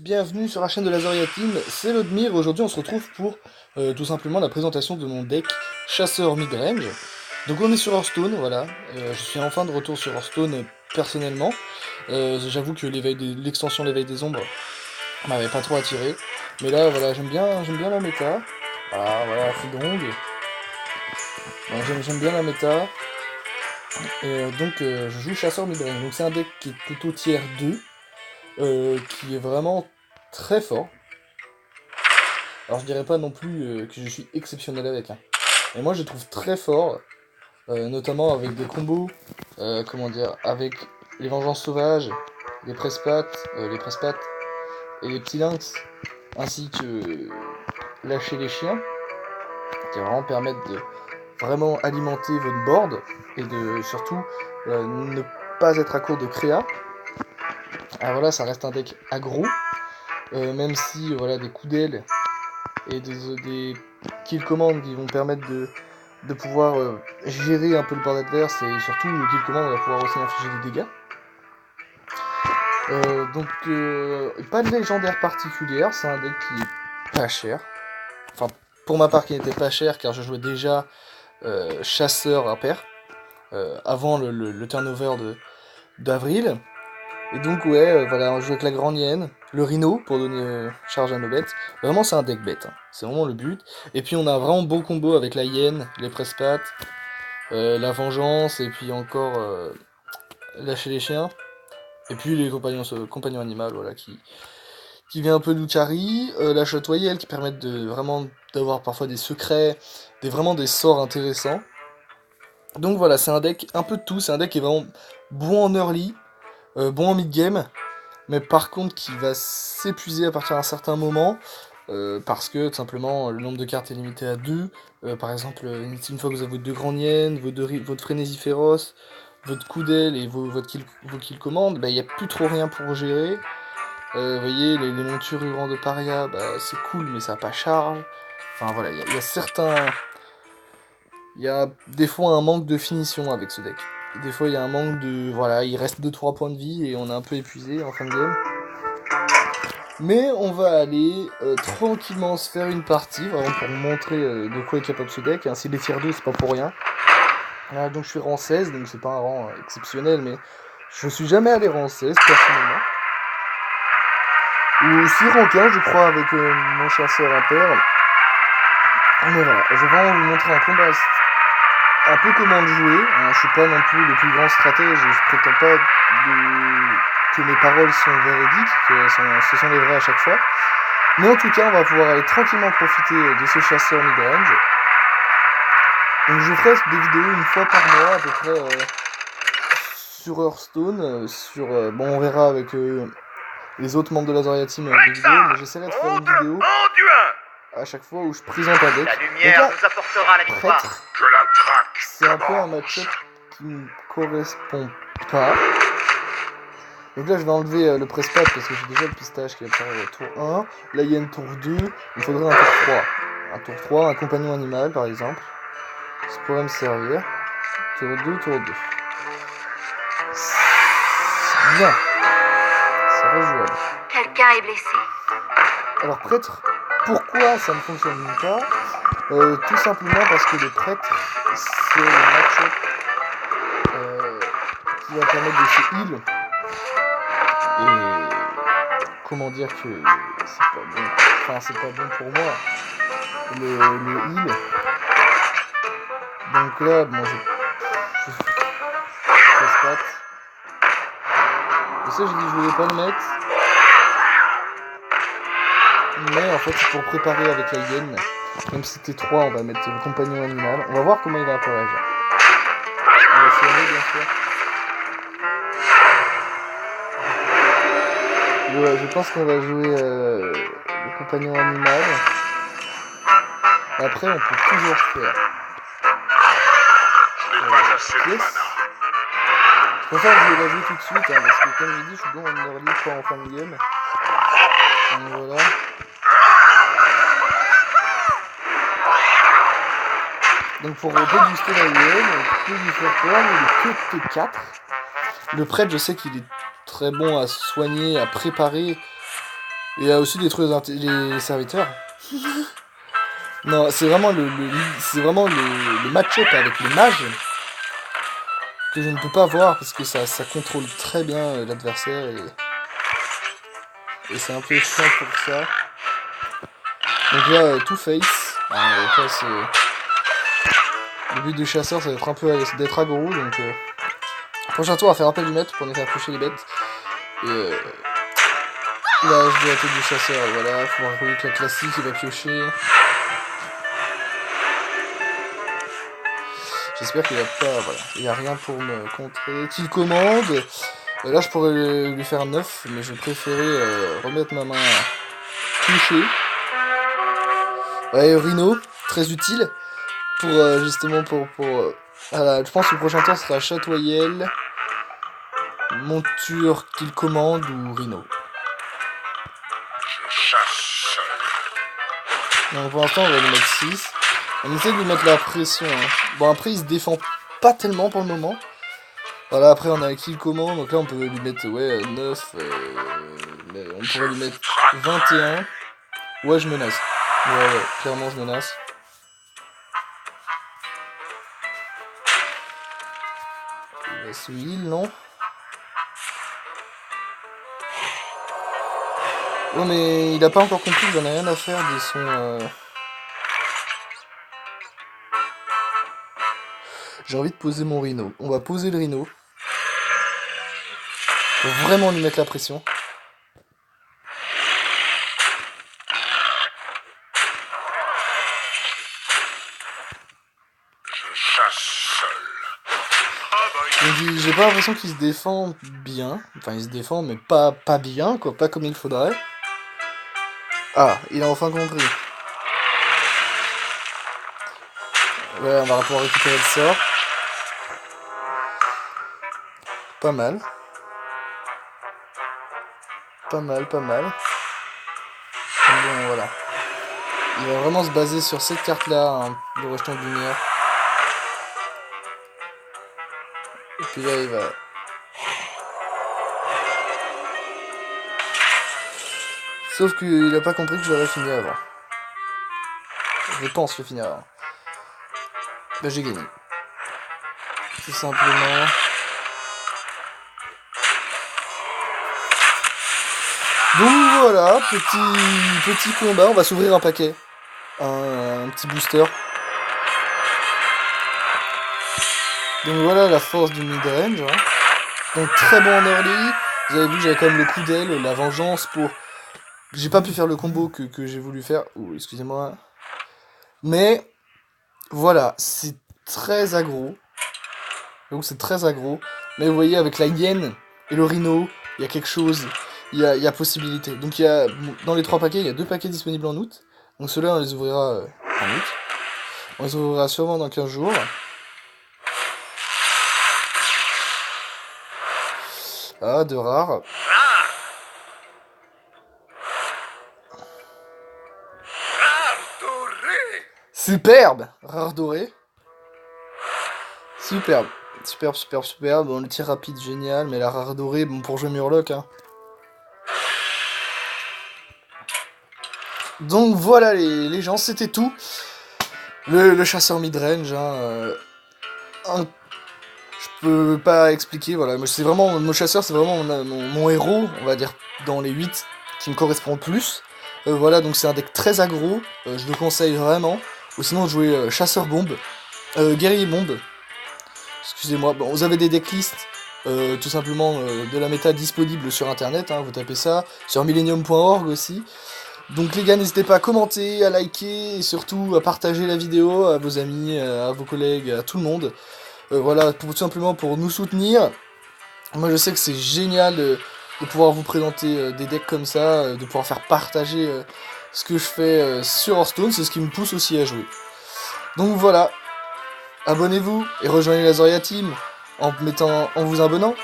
Bienvenue sur la chaîne de Lazaria Team, c'est Lodmir. Aujourd'hui on se retrouve pour tout simplement la présentation de mon deck chasseur midrange. Donc on est sur Hearthstone, voilà. Je suis enfin de retour sur Hearthstone personnellement. J'avoue que l'extension l'éveil des ombres m'avait pas trop attiré. Mais là voilà, j'aime bien la méta. Voilà, Fidong. J'aime bien la méta. Donc je joue chasseur midrange. Donc c'est un deck qui est plutôt tier 2, qui est vraiment très fort. Alors je dirais pas non plus que je suis exceptionnel avec, hein. Mais moi je le trouve très fort, notamment avec des combos, comment dire, avec les vengeances sauvages, les presse-pattes et les petits lynx, ainsi que lâcher les chiens, qui vraiment permettre de vraiment alimenter votre board et de surtout ne pas être à court de créa. Alors voilà, ça reste un deck aggro, même si voilà des coups d'aile et des kill commands qui vont permettre de pouvoir gérer un peu le board adverse, et surtout le kill command va pouvoir aussi infliger des dégâts. Pas de légendaire particulière, c'est un deck qui est pas cher. Enfin, pour ma part qui n'était pas cher, car je jouais déjà chasseur impair avant le turnover d'avril. Et donc ouais, voilà, on joue avec la grande hyène, le rhino pour donner charge à nos bêtes. Vraiment c'est un deck bête, hein. C'est vraiment le but. Et puis on a un vraiment beau combo avec la hyène, les presse-pattes, la vengeance, et puis encore lâcher les chiens. Et puis les compagnons animaux, voilà, qui vient un peu d'Uchari, la chatoyelle qui permettent de vraiment d'avoir parfois des secrets, vraiment des sorts intéressants. Donc voilà, c'est un deck un peu de tout, c'est un deck qui est vraiment bon en early, bon en mid-game, mais par contre qui va s'épuiser à partir d'un certain moment, parce que tout simplement le nombre de cartes est limité à 2. Par exemple, une fois que vous avez vos deux grandes hyènes, votre frénésie féroce, votre coup d'aile et vos kill commandes, bah, il n'y a plus trop rien pour gérer. Vous voyez, les montures hurlant de paria, bah, c'est cool, mais ça n'a pas charge. Enfin voilà, il y a certains... Il y a des fois un manque de finition avec ce deck. Des fois il y a un manque de... Voilà, il reste 2-3 points de vie et on est un peu épuisé en fin de game. Mais on va aller tranquillement se faire une partie, vraiment pour vous montrer de quoi est capable ce deck. Hein. Si les tiers 2, c'est pas pour rien. Donc je suis rang 16, donc c'est pas un rang exceptionnel, mais je suis jamais allé rang 16 personnellement. Ou aussi rang 15, je crois, avec mon chasseur impair. Mais voilà, je vais vraiment vous montrer un combat un peu comment le jouer. Hein. Je suis pas non plus le plus grand stratège, je prétends pas que mes paroles sont véridiques, ce sont les vraies à chaque fois. Mais en tout cas, on va pouvoir aller tranquillement profiter de ce chasseur midrange. Donc je ferai des vidéos une fois par mois à peu près sur Hearthstone, bon on verra avec les autres membres de la Lazaria Team des vidéos, mais j'essaierai de faire une vidéo à chaque fois où je présente un deck. La lumière donc là, nous apportera la victoire. C'est un peu un match-up qui ne correspond pas. Donc là je vais enlever le presse-patte parce que j'ai déjà le pistache qui va faire tour 1, la hyène tour 2, il faudrait un tour 3. Un tour 3, un compagnon animal par exemple. Ça pourrait me servir. Tour 2, tour 2. Bien. Ça va jouable. Quelqu'un est blessé. Alors prêtre, pourquoi ça ne fonctionne pas tout simplement parce que le prêtre, c'est le match-up qui va permettre de se heal. Et comment dire que c'est pas bon. Enfin c'est pas bon pour moi. Le heal. Donc là, bon je passe. Et ça j'ai dit je voulais pas le mettre. Mais en fait c'est pour préparer avec la hyène. Même si c'était 3, on va mettre le compagnon animal. On va voir comment il va réagir. On va filmer bien sûr. Je pense qu'on va jouer le compagnon animal. Après on peut toujours faire yes. Je préfère que je la joue tout de suite, hein, parce que comme j'ai dit, je suis bon en early, pas en fin de game. Donc voilà. Donc pour rebooster la hyène, on peut lui faire peur, mais il est que T4. Le prêtre, je sais qu'il est très bon à soigner, à préparer Et a aussi détruire les serviteurs. Non, c'est vraiment le match-up avec les mages que je ne peux pas voir parce que ça contrôle très bien l'adversaire et c'est un peu chiant pour ça. Donc là, Two Face. Donc là, le but du chasseur, ça va être un peu d'être aggro. Donc, prochain tour, on va faire appel du maître pour ne faire piocher les bêtes. Et là, je vais la tête du chasseur. Voilà, faut voir que la classique, il va piocher. J'espère qu'il n'y a pas, voilà, il n'y a rien pour me contrer. Qu'il commande. Là, je pourrais lui faire 9, mais je préférais remettre ma main touchée. Ouais, Rhino, très utile. Pour justement voilà, je pense que le prochain tour sera Chatoyel, monture qu'il commande ou Rhino. Donc pour l'instant on va lui mettre 6. On essaie de lui mettre la pression. Hein. Bon après il se défend pas tellement pour le moment. Voilà, après on a kill commande, donc là on peut lui mettre 9. Mais on pourrait lui mettre 21. Ouais je menace. Ouais, clairement je menace. Heal, non? Oh mais il a pas encore compris que j'en ai rien à faire de son... J'ai envie de poser mon Rhino. On va poser le Rhino. Pour vraiment lui mettre la pression. Donc j'ai pas l'impression qu'il se défend bien. Enfin il se défend mais pas bien quoi, pas comme il faudrait. Ah, il a enfin compris. Ouais, on va pouvoir récupérer le sort. Pas mal. Pas mal. Bon voilà. Il va vraiment se baser sur cette carte là, hein, le rejeton de lumière. Et puis là il va... Sauf qu'il a pas compris que j'aurais fini avant. Je pense le finir avant. Bah j'ai gagné. Tout simplement. Donc voilà, petit combat, on va s'ouvrir un paquet. Un petit booster. Donc voilà la force du mid-range. Hein. Donc très bon en early. Vous avez vu que j'avais quand même le coup d'aile, la vengeance pour... J'ai pas pu faire le combo que j'ai voulu faire. Ouh, excusez-moi. Mais voilà, c'est très aggro. Donc c'est très aggro. Mais vous voyez, avec la hyène et le rhino, il y a quelque chose, il y a possibilité. Donc il y a, dans les 3 paquets, il y a 2 paquets disponibles en août. Donc ceux-là, on les ouvrira en août. On les ouvrira sûrement dans 15 jours. Ah, de rares. Superbe! Rare doré. Superbe. Superbe. Bon, le tir rapide, génial. Mais la rare dorée, bon, pour jouer Murloc, hein. Donc voilà les gens, c'était tout. Le chasseur midrange, hein. Je peux pas expliquer, voilà. C'est vraiment, mon chasseur, c'est vraiment mon héros, on va dire, dans les 8, qui me correspond le plus. Voilà, donc c'est un deck très aggro. Je le conseille vraiment. Ou sinon, jouer chasseur bombe. Guerrier bombe. Excusez-moi, bon, vous avez des decklists tout simplement de la méta disponible sur internet, hein, vous tapez ça, sur millennium.org aussi. Donc les gars, n'hésitez pas à commenter, à liker et surtout à partager la vidéo à vos amis, à vos collègues, à tout le monde. Voilà, tout simplement pour nous soutenir. Moi je sais que c'est génial de pouvoir vous présenter des decks comme ça, de pouvoir faire partager ce que je fais sur Hearthstone, c'est ce qui me pousse aussi à jouer. Donc voilà. Abonnez-vous et rejoignez la Zoria Team en vous abonnant.